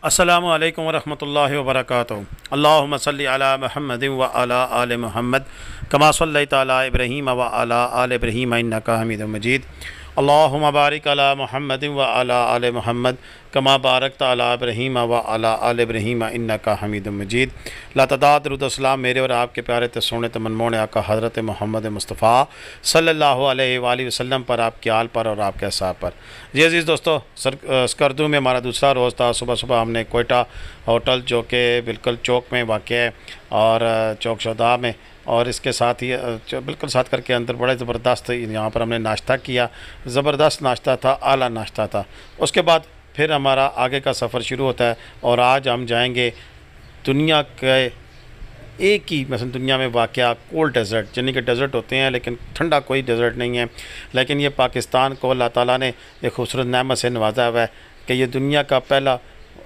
अस्सलामु अलैकुम वरहमतुल्लाहि वबरकातुहू। अल्लाहुम्मा सल्लि अला मुहम्मदिन व अला आलि मुहम्मद कमा सल्लैता अला इब्राहीम व अला आलि इब्राहीम इन्नका हमीदुम मजीद। अल्लाहुम्मा बारिक अला मुहम्मदिन व अला आलि मुहम्मद कमा बारकता अला इब्राहीम व अला आलि इब्राहीम इन्नका हमीदुम मजीद। लातदाद दरूद व सलाम मेरे और आपके प्यारे ते सोने ते मनमोहने आका हज़रत मोहम्मद मुस्तफ़ा सल्लल्लाहु अलैहि वसल्लम पर, आपके आल पर और आपके असहाब पर। जी अज़ीज़ दोस्तों, स्कर्दू में हमारा दूसरा रोज़ था। सुबह सुबह हमने कोयटा होटल जो कि बिल्कुल चौक में वाक़ है और चौक शौदा में, और इसके साथ ही बिल्कुल साथ करके अंदर बड़ा ज़बरदस्त यहाँ पर हमने नाश्ता किया। ज़बरदस्त नाश्ता था, आला नाश्ता था। उसके बाद फिर हमारा आगे का सफ़र शुरू होता है और आज हम जाएंगे दुनिया के एक ही मतलब दुनिया में वाक़या कोल्ड डेज़र्ट, यानी कि डेज़र्ट होते हैं लेकिन ठंडा कोई डेज़र्ट नहीं है, लेकिन ये पाकिस्तान को अल्लाह ताला ने एक खूबसूरत नेमत से नवाजा हुआ है कि ये दुनिया का पहला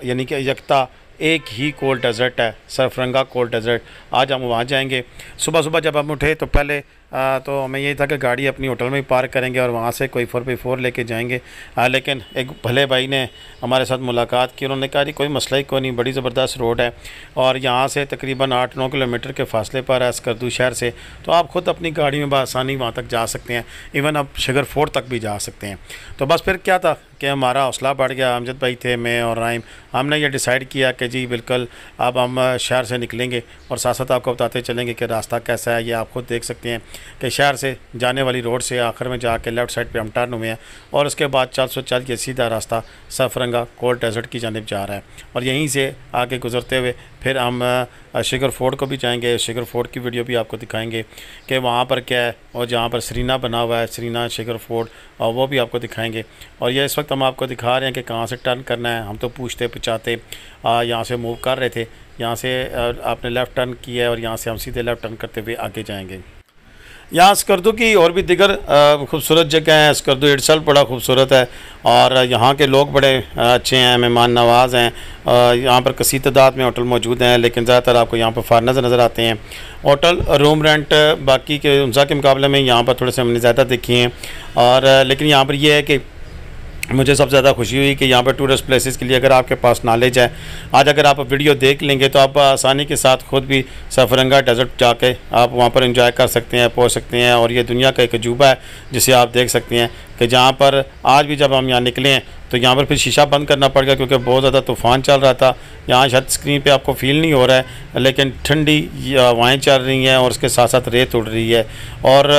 यानी कि यकता एक ही कोल्ड डेज़र्ट है, सरफरंगा कोल्ड डेज़र्ट। आज हम वहाँ जाएंगे। सुबह सुबह जब हम उठे तो पहले तो हमें यही था कि गाड़ी अपनी होटल में ही पार्क करेंगे और वहाँ से कोई 4x4 लेके जाएंगे। लेकिन एक भले भाई ने हमारे साथ मुलाकात की। उन्होंने कहा जी कोई मसला ही कोई नहीं, बड़ी ज़बरदस्त रोड है और यहाँ से तकरीबन 8-9 किलोमीटर के फ़ासले पर है स्कर्दू शहर से, तो आप ख़ुद अपनी गाड़ी में बआसानी वहाँ तक जा सकते हैं। इवन आप शुगर फोर्ट तक भी जा सकते हैं। तो बस फिर क्या था कि हमारा हौसला बढ़ गया। अमजद भाई थे, मैं और राइम, हमने ये डिसाइड किया कि जी बिल्कुल अब हम शहर से निकलेंगे और साथ साथ आपको बताते चलेंगे कि रास्ता कैसा है। ये आप खुद देख सकते हैं कि शहर से जाने वाली रोड से आखिर में जाके लेफ़्ट साइड पे हम टर्न हुए हैं और उसके बाद 440 के सीधा रास्ता सरफरंगा कोल्ड डेज़र्ट की जानिब जा रहा है। और यहीं से आगे गुजरते हुए फिर हम शुगर फोर्ट को भी जाएंगे। शुगर फोर्ट की वीडियो भी आपको दिखाएंगे कि वहाँ पर क्या है, और जहाँ पर सरीना बना हुआ है, सरीना शुगर फोर्ट, और वो भी आपको दिखाएंगे। और ये इस वक्त हम आपको दिखा रहे हैं कि कहाँ से टर्न करना है। हम तो पूछते पूछाते यहाँ से मूव कर रहे थे, यहाँ से आपने लेफ़्ट टर्न किया है और यहाँ से हम सीधे लेफ़्ट टर्न करते हुए आगे जाएंगे। यहाँ स्कर्दू की और भी दिगर खूबसूरत जगह हैं। स्कर्दू इटसेल्फ बड़ा खूबसूरत है और यहाँ के लोग बड़े अच्छे हैं, मेहमान नवाज़ हैं। यहाँ पर कसी तादाद में होटल मौजूद हैं, लेकिन ज़्यादातर आपको यहाँ पर फॉरेनर्स नज़र आते हैं। होटल रूम रेंट बाकी के उनसा के मुकाबले में यहाँ पर थोड़े से हमने ज़्यादा देखे हैं। और लेकिन यहाँ पर यह है कि मुझे सबसे ज़्यादा खुशी हुई कि यहाँ पर टूरिस्ट प्लेसेस के लिए अगर आपके पास नॉलेज है, आज अगर आप वीडियो देख लेंगे तो आप आसानी के साथ खुद भी सरफरंगा डेज़र्ट जाके आप वहाँ पर एंजॉय कर सकते हैं, पहुँच सकते हैं। और ये दुनिया का एक अजूबा है जिसे आप देख सकते हैं कि जहाँ पर आज भी जब हम यहाँ निकले हैं तो यहाँ पर फिर शीशा बंद करना पड़ गया क्योंकि बहुत ज़्यादा तूफ़ान चल रहा था। यहाँ शायद स्क्रीन पे आपको फ़ील नहीं हो रहा है, लेकिन ठंडी हवाएँ चल रही हैं और उसके साथ साथ रेत उड़ रही है। और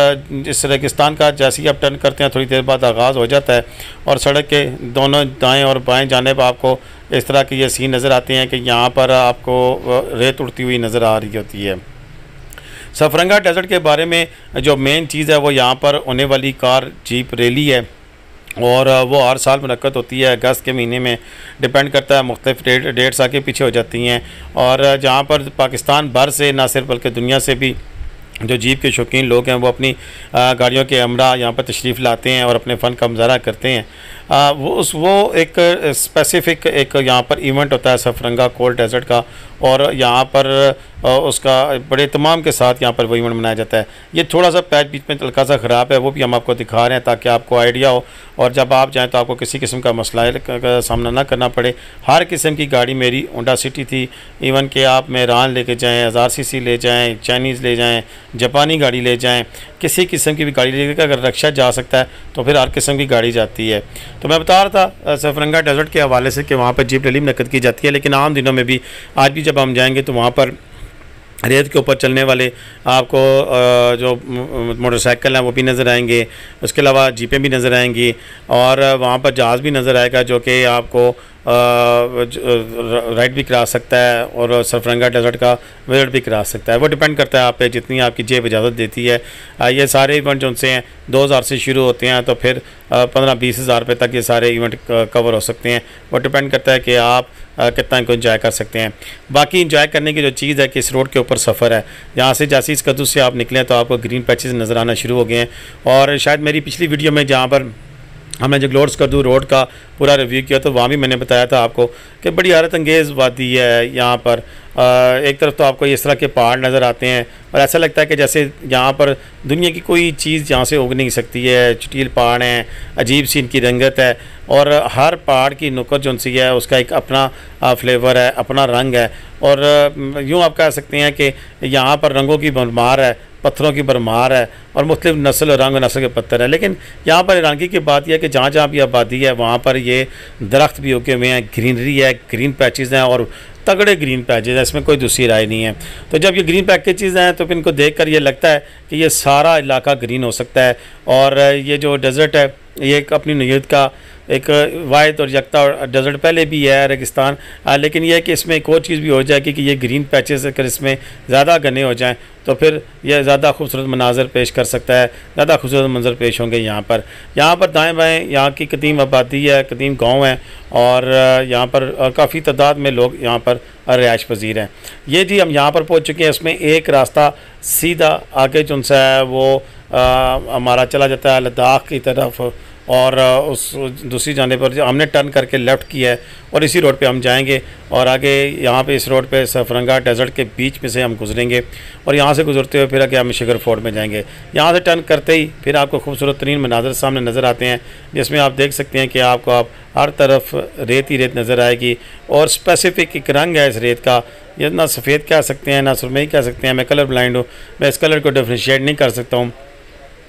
इस रेगिस्तान का जैसे ही आप टर्न करते हैं थोड़ी देर बाद आगाज़ हो जाता है और सड़क के दोनों दाएँ और बाएँ जानिब आपको इस तरह के ये सीन नज़र आते हैं कि यहाँ पर आपको रेत उड़ती हुई नज़र आ रही होती है। सरफरंगा डेज़र्ट के बारे में जो मेन चीज़ है वो यहाँ पर होने वाली कार जीप रैली है और वो हर साल मुनक्कद होती है अगस्त के महीने में। डिपेंड करता है, मुख्तलिफ डेट्स आगे पीछे हो जाती हैं। और जहाँ पर पाकिस्तान भर से ना सिर्फ बल्कि दुनिया से भी जो जीप के शौकीन लोग हैं वो अपनी गाड़ियों के हमरा यहाँ पर तशरीफ़ लाते हैं और अपने फ़न का मुज़ाहरा करते हैं। वो एक स्पेसिफ़िक एक यहाँ पर इवेंट होता है सरफरंगा कोल्ड डेज़र्ट का, और यहाँ पर उसका बड़े तमाम के साथ यहाँ पर वो इवेंट मनाया जाता है। ये थोड़ा सा पैच बीच में हल्का सा ख़राब है, वो भी हम आपको दिखा रहे हैं ताकि आपको आइडिया हो और जब आप जाएँ तो आपको किसी किस्म का मसला का सामना ना करना पड़े। हर किस्म की गाड़ी मेरी होंडा सिटी थी, इवन कि आप मेहरान लेके जाएँ, 1000 सीसी ले जाएँ, चाइनीज़ ले जाएँ, जापानी गाड़ी ले जाएँ, किसी किस्म की भी गाड़ी लेकर अगर रक्षा जा सकता है तो फिर हर किस्म की गाड़ी जाती है। तो मैं बता रहा था सरफरंगा डेज़र्ट के हवाले से कि वहाँ पर जीप रैली मुनक्कद की जाती है, लेकिन आम दिनों में भी आज भी जब हम जाएंगे तो वहाँ पर रेत के ऊपर चलने वाले आपको जो मोटरसाइकिल हैं वो भी नज़र आएंगे। उसके अलावा जीपें भी नज़र आएंगी और वहाँ पर जहाज़ भी नज़र आएगा जो कि आपको राइड भी करा सकता है और सरफरंगा डेज़र्ट का विजिट भी करा सकता है। वो डिपेंड करता है आप पे, जितनी आपकी जेब इजाज़त देती है। ये सारे इवेंट जो उनसे हैं 2000 से शुरू होते हैं तो फिर 15-20 हज़ार रुपये तक ये सारे इवेंट कवर हो सकते हैं। वो डिपेंड करता है कि आप कितना इनको इंजॉय कर सकते हैं। बाकी इंजॉय करने की जो चीज़ है कि इस रोड के ऊपर सफ़र है, यहाँ से जैसे इस कद्दू से आप निकलें तो आपको ग्रीन पैचेस नज़र आना शुरू हो गए हैं। और शायद मेरी पिछली वीडियो में जहाँ पर हमने जो ग्लोड स्कर्दू रोड का पूरा रिव्यू किया तो वहाँ भी मैंने बताया था आपको कि बड़ी हैरत अंगेज़ वादी है यहाँ पर। एक तरफ तो आपको इस तरह के पहाड़ नज़र आते हैं और ऐसा लगता है कि जैसे यहाँ पर दुनिया की कोई चीज़ यहाँ से उग नहीं सकती है। चटील पहाड़ हैं, अजीब सी इनकी रंगत है और हर पहाड़ की नुक्कड़ जो सी है उसका एक अपना फ्लेवर है, अपना रंग है। और यूँ आप कह सकते हैं कि यहाँ पर रंगों की भरमार है, पत्थरों की भरमार है और मुख्तलिफ नस्ल और रंग नस्ल के पत्थर हैं। लेकिन यहाँ पर हैरानगी की बात यह है कि जहाँ जहाँ भी आबादी है वहाँ पर ये दरख्त भी उगे हुए हैं, ग्रीनरी है, ग्रीन पैचेज़ हैं और तगड़े ग्रीन पैचेज़ हैं, इसमें कोई दूसरी राय नहीं है। तो जब ये ग्रीन पैकेजेज़ हैं तो फिर इनको देख कर ये लगता है कि ये सारा इलाका ग्रीन हो सकता है। और ये जो डेज़र्ट है ये एक अपनी नोयत का एक वाहिद और यकता डेज़र्ट पहले भी है रेगिस्तान, लेकिन यह है कि इसमें एक और चीज़ भी हो जाएगी कि ये ग्रीन पैचेस अगर इसमें ज़्यादा घने हो जाएं तो फिर यह ज़्यादा खूबसूरत मनाजर पेश कर सकता है, ज़्यादा खूबसूरत मंजर पेश होंगे। यहाँ पर दाएँ बाएँ यहाँ की कदीम आबादी है, कदीम गाँव हैं और यहाँ पर काफ़ी तादाद में लोग यहाँ पर रिहाइश पजीर हैं। ये जी हम यहाँ पर पहुँच चुके हैं। इसमें एक रास्ता सीधा आगे जो सा है वो हमारा चला जाता है लद्दाख की तरफ और उस दूसरी जाने पर हमने टर्न करके लेफ़्ट किया है और इसी रोड पे हम जाएंगे और आगे यहाँ पे इस रोड पे सफरंगा डेज़र्ट के बीच में से हम गुजरेंगे और यहाँ से गुजरते हुए फिर आगे हम शिखर फोर्ट में जाएंगे। यहाँ से टर्न करते ही फिर आपको खूबसूरत तरीन मनाज़र सामने नज़र आते हैं, जिसमें आप देख सकते हैं कि आप हर तरफ रेत ही रेत नज़र आएगी और स्पेसिफिक एक रंग है इस रेत का। ये ना सफ़ेद कह सकते हैं ना सुरमई कह सकते हैं। मैं कलर ब्लाइंड हूँ, मैं इस कलर को डिफ्रेंशिएट नहीं कर सकता हूँ,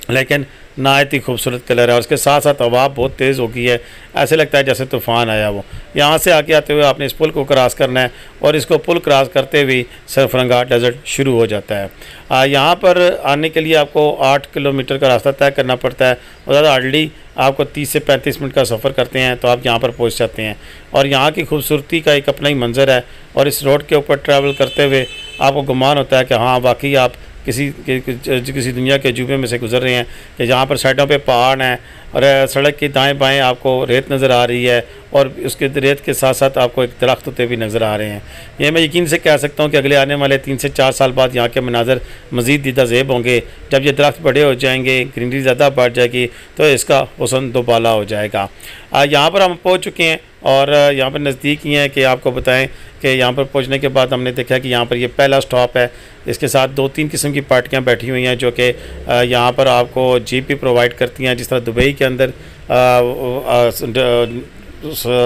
लेकिन नहायत ही खूबसूरत कलर है और उसके साथ साथ हवा बहुत तेज़ हो गई है, ऐसे लगता है जैसे तूफ़ान आया वो। यहाँ से आगे आते हुए आपने इस पुल को क्रॉस करना है और इसको पुल क्रॉस करते हुए सफरंगा डेज़र्ट शुरू हो जाता है। यहाँ पर आने के लिए आपको 8 किलोमीटर का रास्ता तय करना पड़ता है और ज़्यादा हार्डली आपको 30 से 35 मिनट का सफ़र करते हैं तो आप यहाँ पर पहुँच जाते हैं। और यहाँ की खूबसूरती का एक अपना ही मंजर है और इस रोड के ऊपर ट्रैवल करते हुए आपको गुमान होता है कि हाँ वाकई आप किसी दुनिया के अजूबे में से गुजर रहे हैं कि जहाँ पर साइडों पे पहाड़ हैं और सड़क के दाएं बाएं आपको रेत नज़र आ रही है और उसके रेत के साथ साथ आपको एक दरख्त होते भी नज़र आ रहे हैं। ये मैं यकीन से कह सकता हूँ कि अगले आने वाले 3 से 4 साल बाद यहाँ के मनाजर मज़ीद दीदा ज़ेब होंगे। जब ये दरख्त बड़े हो जाएंगे, ग्रीनरी ज़्यादा बढ़ जाएगी तो इसका हुस्न दोबाला हो जाएगा। यहाँ पर हम पहुँच चुके हैं और यहाँ पर नज़दीक ही हैं कि आपको बताएं कि यहाँ पर पहुँचने के बाद हमने देखा कि यहाँ पर ये पहला स्टॉप है। इसके साथ 2-3 किस्म की पार्टियाँ बैठी हुई हैं जो कि यहाँ पर आपको जीप भी प्रोवाइड करती हैं, जिस तरह दुबई के अंदर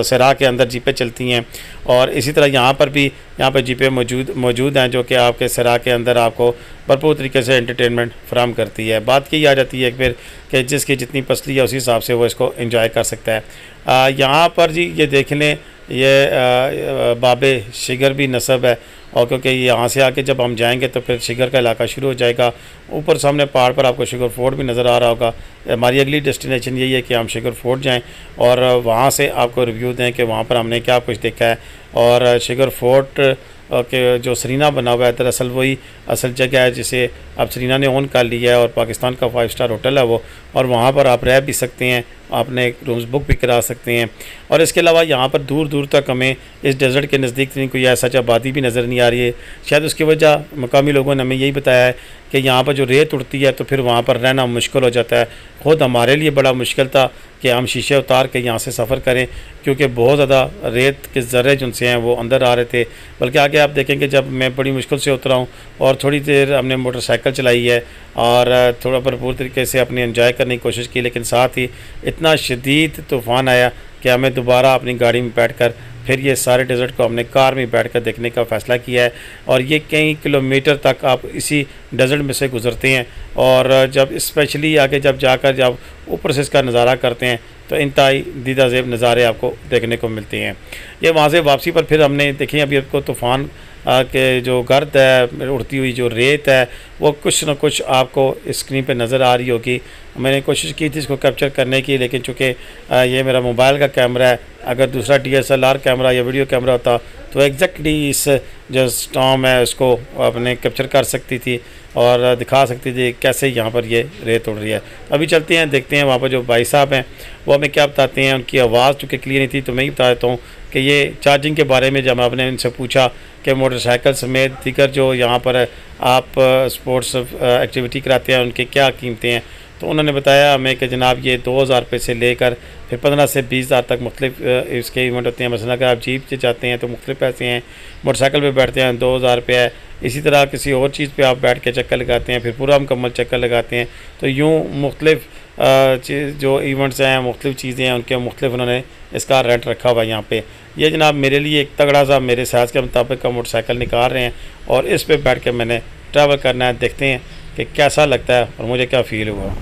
सरा के अंदर जीपें चलती हैं और इसी तरह यहाँ पर जीपें मौजूद हैं जो कि आपके सरा के अंदर आपको भरपूर तरीके से एंटरटेनमेंट फराहम करती है। बात की आ जाती है फिर कि जिसकी जितनी पसली है उसी हिसाब से वो इसको एंजॉय कर सकता है। यहाँ पर जी ये देख लें ये बाबे शिगर भी नस्ब है और क्योंकि यहाँ से आके जब हम जाएंगे तो फिर शिगर का इलाका शुरू हो जाएगा। ऊपर सामने पहाड़ पर आपको शिगर फोर्ट भी नज़र आ रहा होगा। हमारी अगली डेस्टिनेशन यही है कि हम शिगर फोर्ट जाएं और वहाँ से आपको रिव्यू दें कि वहाँ पर हमने क्या कुछ देखा है। और शिगर फोर्ट के जो सरीना बना हुआ है दरअसल वही असल जगह है जिसे अब सरीना ने ओन कर लिया है और पाकिस्तान का 5 स्टार होटल है वो, और वहाँ पर आप रह भी सकते हैं, आपने रूम्स बुक भी करा सकते हैं। और इसके अलावा यहाँ पर दूर दूर तक हमें इस डेज़र्ट के नज़दीक कोई ऐसा आबादी भी नज़र नहीं आ रही है। शायद उसकी वजह मकामी लोगों ने हमें यही बताया है कि यहाँ पर जो रेत उड़ती है तो फिर वहाँ पर रहना मुश्किल हो जाता है। ख़ुद हमारे लिए बड़ा मुश्किल था कि हम शीशे उतार के यहाँ से सफ़र करें क्योंकि बहुत ज़्यादा रेत के ज़र्रे जिनसे हैं वो अंदर आ रहे थे। बल्कि आगे आप देखेंगे जब मैं बड़ी मुश्किल से उतरा हूँ और थोड़ी देर हमने मोटरसाइकिल चलाई है और थोड़ा भरपूर तरीके से अपनी एंजॉय करने की कोशिश की, लेकिन साथ ही इतना शदीद तूफ़ान आया कि हमें दोबारा अपनी गाड़ी में बैठकर फिर ये सारे डेज़र्ट को हमने कार में बैठकर देखने का फ़ैसला किया है। और ये कई किलोमीटर तक आप इसी डेज़र्ट में से गुज़रते हैं और जब स्पेशली आगे जब ऊपर से इसका नज़ारा करते हैं तो इंतहाई दीदा ज़ेब नज़ारे आपको देखने को मिलते हैं। ये वहाँ से वापसी पर फिर हमने देखें अभी आपको तूफ़ान के जो गर्द है, उड़ती हुई जो रेत है वो कुछ न कुछ आपको स्क्रीन पे नज़र आ रही होगी। मैंने कोशिश की थी इसको कैप्चर करने की, लेकिन चूँकि ये मेरा मोबाइल का कैमरा है, अगर दूसरा DSLR कैमरा या वीडियो कैमरा होता तो एग्जैक्टली इस जो स्टॉर्म है उसको अपने कैप्चर कर सकती थी और दिखा सकती थी कैसे यहाँ पर ये रेत उड़ रही है। अभी चलते हैं, देखते हैं वहाँ पर जो भाई साहब हैं वो हमें क्या बताते हैं। उनकी आवाज़ चूँकि क्लियर नहीं थी तो मैं ही बता देता हूँ कि ये चार्जिंग के बारे में जब आपने इनसे पूछा कि मोटरसाइकिल समेत दीगर जो यहाँ पर आप स्पोर्ट्स एक्टिविटी कराते हैं उनके क्या कीमतें हैं, तो उन्होंने बताया हमें कि जनाब ये 2000 रुपये से लेकर फिर 15 से 20,000 तक मुख्तलिफ इसके इवेंट होते हैं। मसलन अगर आप जीप से जाते हैं तो मुख्तलिफ पैसे हैं, मोटरसाइकिल पे बैठते हैं 2,000 रुपये है। इसी तरह किसी और चीज़ पे आप बैठ के चक्कर लगाते हैं, फिर पूरा मुकम्मल चक्कर लगाते हैं। तो यूँ मुख्तलिफ जो इवेंट्स हैं, मुख्तलिफ चीज़ें हैं, उनके मुख्तलिफ उन्होंने इसका रेंट रखा हुआ है यहाँ पे। ये जनाब मेरे लिए एक तगड़ा सा मेरे साइज़ के मुताबिक का मोटरसाइकिल निकाल रहे हैं और इस पर बैठ के मैंने ट्रैवल करना है। देखते हैं कि कैसा लगता है और मुझे क्या फ़ील हुआ।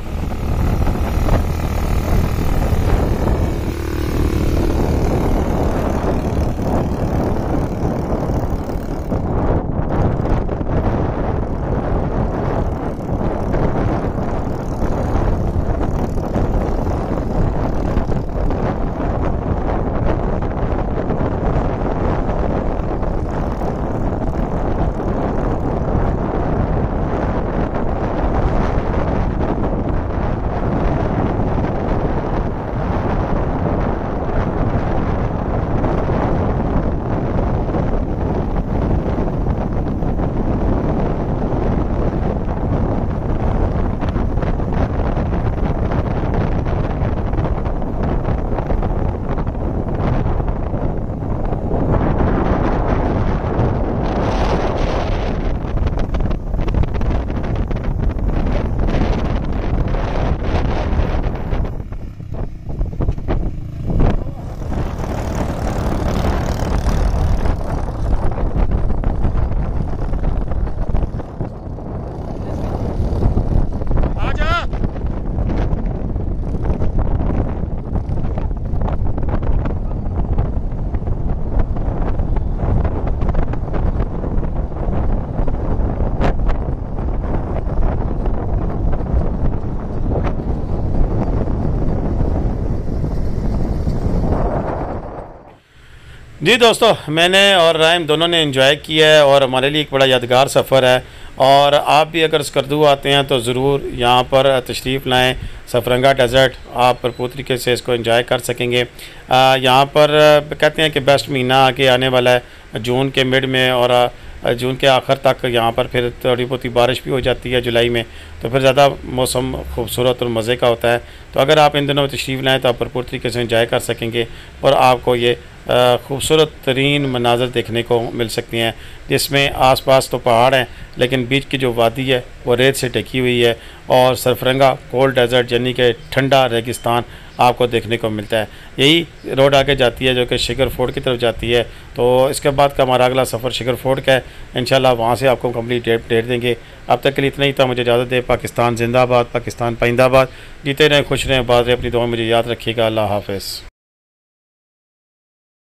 जी दोस्तों, मैंने और राइम दोनों ने एंजॉय किया है और हमारे लिए एक बड़ा यादगार सफ़र है। और आप भी अगर स्कर्दू आते हैं तो ज़रूर यहाँ पर तशरीफ़ लाएँ। सफरंगा डेज़र्ट आप भरपूर तरीके से इसको एंजॉय कर सकेंगे। यहाँ पर कहते हैं कि बेस्ट महीना आगे आने वाला है जून के मिड में, और जून के आखिर तक यहाँ पर फिर थोड़ी बहुत बारिश भी हो जाती है जुलाई में, तो फिर ज़्यादा मौसम खूबसूरत और मज़े का होता है। तो अगर आप इन दिनों में तशरीफ़ लाएँ तो आप भरपूर तरीके से एंजॉय कर सकेंगे और आपको ये खूबसूरत तरीन मनाज़र देखने को मिल सकती हैं, जिसमें आसपास तो पहाड़ हैं लेकिन बीच की जो वादी है वो रेत से ढकी हुई है और सरफरंगा कोल्ड डेजर्ट यानी कि ठंडा रेगिस्तान आपको देखने को मिलता है। यही रोड आगे जाती है जो कि शिखर फोर्ट की तरफ जाती है। तो इसके बाद का हमारा अगला सफ़र शिखर फोर्ट का है। इंशाल्लाह वहाँ से आपको कंप्लीट डेट देंगे। अब तक के लिए इतना ही था। मुझे इजाज़त दे। पाकिस्तान जिंदाबाद, पाकिस्तान पाइंदाबाद। जीते रहें, खुश रहें, बात रहें, अपनी दुआ मुझे याद रखिएगा। अल्लाह हाफ़िज़।